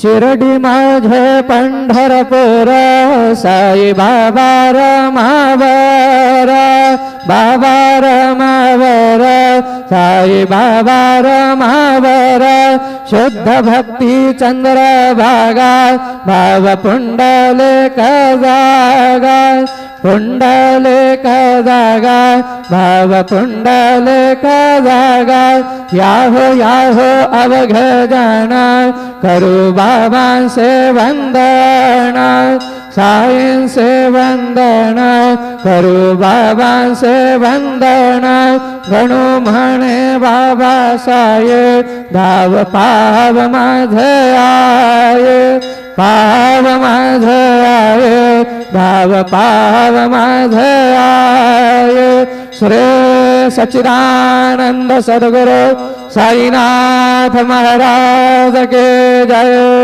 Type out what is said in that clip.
शिर्डी माझे पंढरपूर साई बाबा रमावर बाबा रमावर साई बाबा रमावर शुद्ध भक्ती चंद्र भागा भाव पुंडलिक जागा पुंडलिक जागा भाव पुंडलिक जागा याहो अवघ जन करू बाबांसे वंदना साईंसे वंदना करू बाबांसे वंदना गणू म्हणे बाबा साये धाव पाव माझे आये पाव माझे आये धाव पाव माझे आये श्री सच्चिदानंद सद्गुरु साईनाथ महाराज के जय।